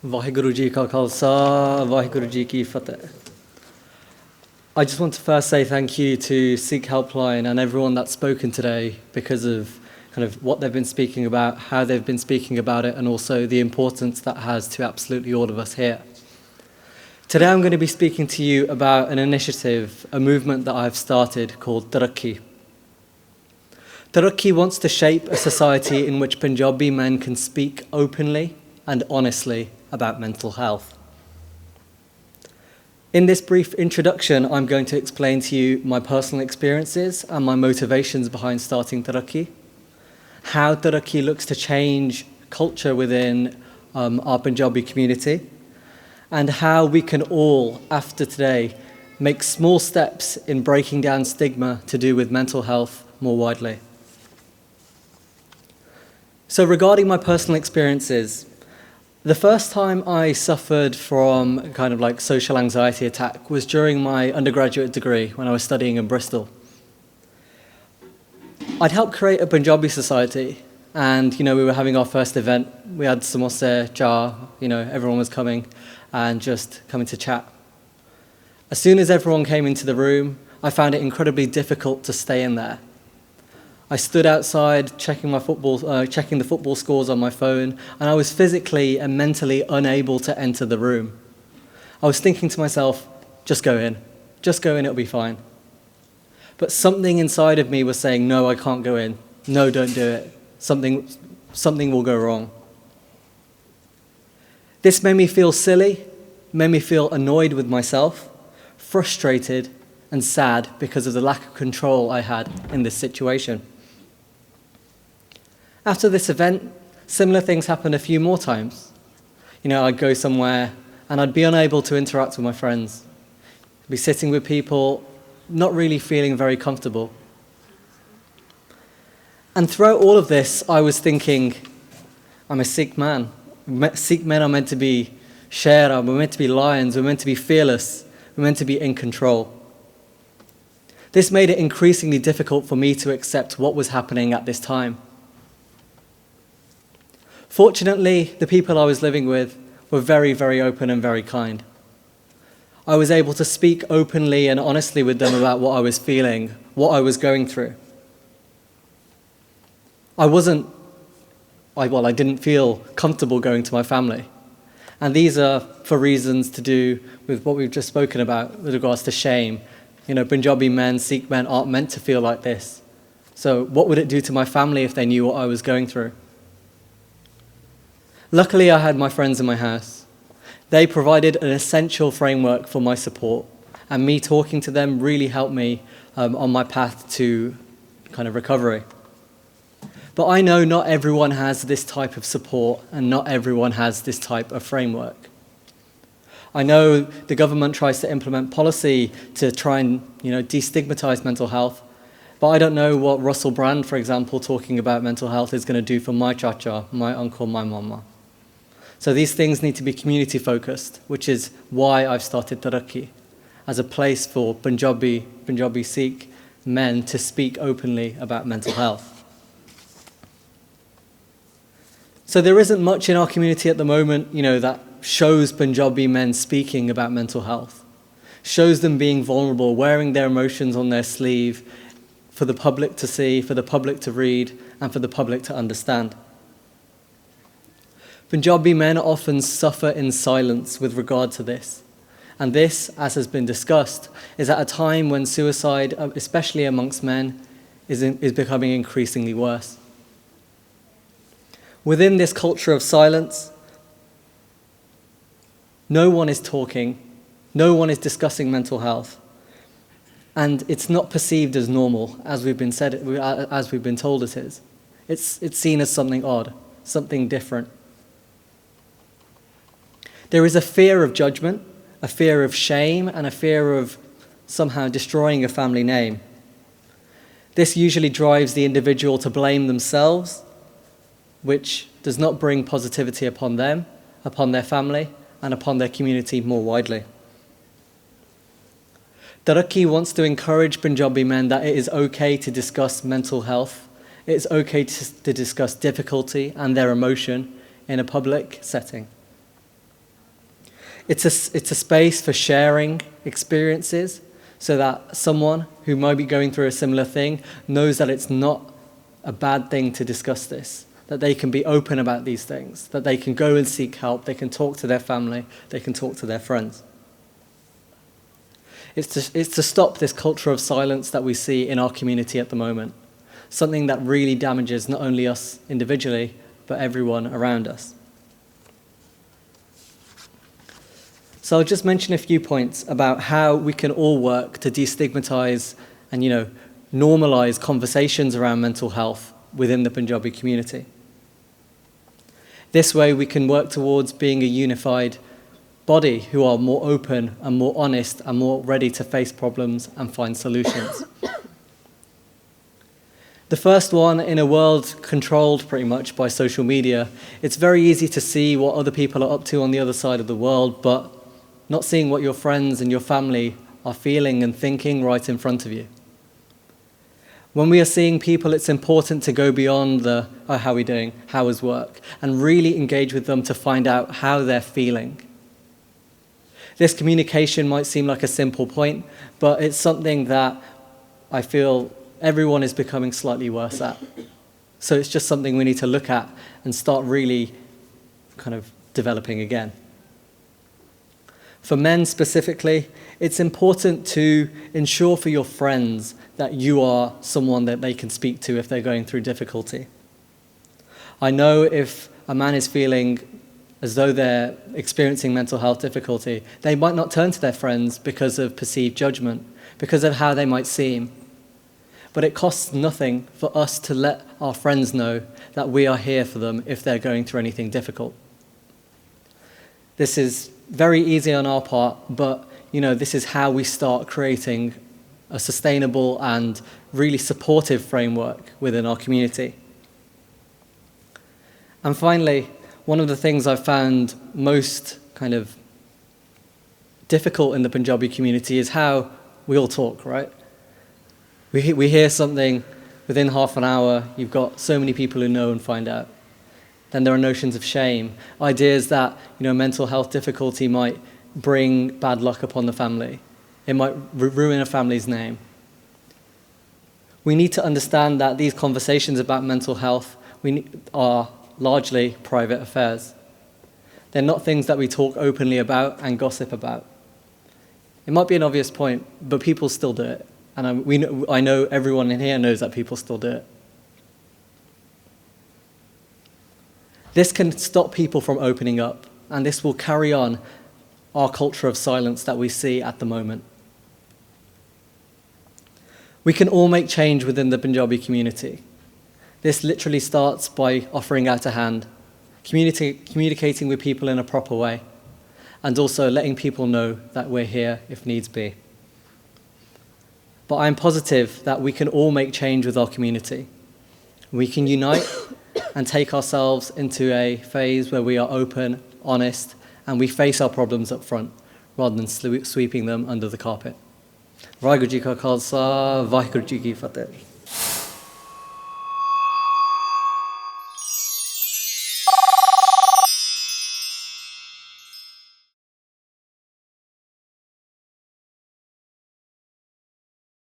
Vaheguru Ji Ka Khalsa, Vaheguru Ji Ki Fateh. I just want to first say thank you to Sikh Helpline and everyone that's spoken today because of kind of what they've been speaking about, how they've been speaking about it, and also the importance that has to absolutely all of us here. Today I'm going to be speaking to you about an initiative, a movement that I've started called Taraki. Taraki wants to shape a society in which Punjabi men can speak openly and honestly about mental health. In this brief introduction, I'm going to explain to you my personal experiences and my motivations behind starting Taraki, how Taraki looks to change culture within our Punjabi community, and how we can all, after today, make small steps in breaking down stigma to do with mental health more widely. So regarding my personal experiences, the first time I suffered from kind of like social anxiety attack was during my undergraduate degree when I was studying in Bristol. I'd helped create a Punjabi society and, we were having our first event. We had samosa, cha, everyone was coming and just coming to chat. As soon as everyone came into the room, I found it incredibly difficult to stay in there. I stood outside checking the football scores on my phone, and I was physically and mentally unable to enter the room. I was thinking to myself, just go in, it'll be fine. But something inside of me was saying, no, I can't go in. No, don't do it. Something will go wrong. This made me feel silly, made me feel annoyed with myself, frustrated and sad because of the lack of control I had in this situation. After this event, similar things happened a few more times. I'd go somewhere and I'd be unable to interact with my friends. I'd be sitting with people, not really feeling very comfortable. And throughout all of this, I was thinking, I'm a Sikh man. Sikh men are meant to be shera, we're meant to be lions, we're meant to be fearless, we're meant to be in control. This made it increasingly difficult for me to accept what was happening at this time. Fortunately, the people I was living with were very, very open and very kind. I was able to speak openly and honestly with them about what I was feeling, what I was going through. I didn't feel comfortable going to my family. And these are for reasons to do with what we've just spoken about with regards to shame. Punjabi men, Sikh men aren't meant to feel like this. So what would it do to my family if they knew what I was going through? Luckily, I had my friends in my house. They provided an essential framework for my support, and me talking to them really helped me on my path to kind of recovery. But I know not everyone has this type of support, and not everyone has this type of framework. I know the government tries to implement policy to try and destigmatize mental health, but I don't know what Russell Brand, for example, talking about mental health is going to do for my chacha, my uncle, my mama. So these things need to be community focused, which is why I've started Taraki, as a place for Punjabi Sikh men to speak openly about mental health. So there isn't much in our community at the moment, that shows Punjabi men speaking about mental health, shows them being vulnerable, wearing their emotions on their sleeve for the public to see, for the public to read, and for the public to understand. Punjabi men often suffer in silence with regard to this. And this, as has been discussed, is at a time when suicide, especially amongst men, is becoming increasingly worse. Within this culture of silence, no one is talking, no one is discussing mental health, and it's not perceived as normal, as we've been told it is. It's seen as something odd, something different. There is a fear of judgment, a fear of shame, and a fear of somehow destroying a family name. This usually drives the individual to blame themselves, which does not bring positivity upon them, upon their family, and upon their community more widely. Taraki wants to encourage Punjabi men that it is okay to discuss mental health, it is okay to discuss difficulty and their emotion in a public setting. It's a space for sharing experiences so that someone who might be going through a similar thing knows that it's not a bad thing to discuss this, that they can be open about these things, that they can go and seek help, they can talk to their family, they can talk to their friends. It's to stop this culture of silence that we see in our community at the moment, something that really damages not only us individually, but everyone around us. So I'll just mention a few points about how we can all work to destigmatize and, normalize conversations around mental health within the Punjabi community. This way we can work towards being a unified body who are more open and more honest and more ready to face problems and find solutions. The first one, in a world controlled pretty much by social media, it's very easy to see what other people are up to on the other side of the world, but not seeing what your friends and your family are feeling and thinking right in front of you. When we are seeing people, it's important to go beyond the, oh, how are we doing, how is work, and really engage with them to find out how they're feeling. This communication might seem like a simple point, but it's something that I feel everyone is becoming slightly worse at. So it's just something we need to look at and start really kind of developing again. For men specifically, it's important to ensure for your friends that you are someone that they can speak to if they're going through difficulty. I know if a man is feeling as though they're experiencing mental health difficulty, they might not turn to their friends because of perceived judgment, because of how they might seem. But it costs nothing for us to let our friends know that we are here for them if they're going through anything difficult. This is very easy on our part, but this is how we start creating a sustainable and really supportive framework within our community. And finally, one of the things I've found most kind of difficult in the Punjabi community is how we all talk, right? We hear something, within half an hour, you've got so many people who know and find out. Then there are notions of shame, ideas that mental health difficulty might bring bad luck upon the family. It might ruin a family's name. We need to understand that these conversations about mental health are largely private affairs. They're not things that we talk openly about and gossip about. It might be an obvious point, but people still do it. And I know everyone in here knows that people still do it. This can stop people from opening up, and this will carry on our culture of silence that we see at the moment. We can all make change within the Punjabi community. This literally starts by offering out a hand, communicating with people in a proper way, and also letting people know that we're here if needs be. But I'm positive that we can all make change with our community. We can unite and take ourselves into a phase where we are open, honest, and we face our problems up front, rather than sweeping them under the carpet. Vaheguru Ji Ka Khalsa, Vaheguru Ji Ki Fateh.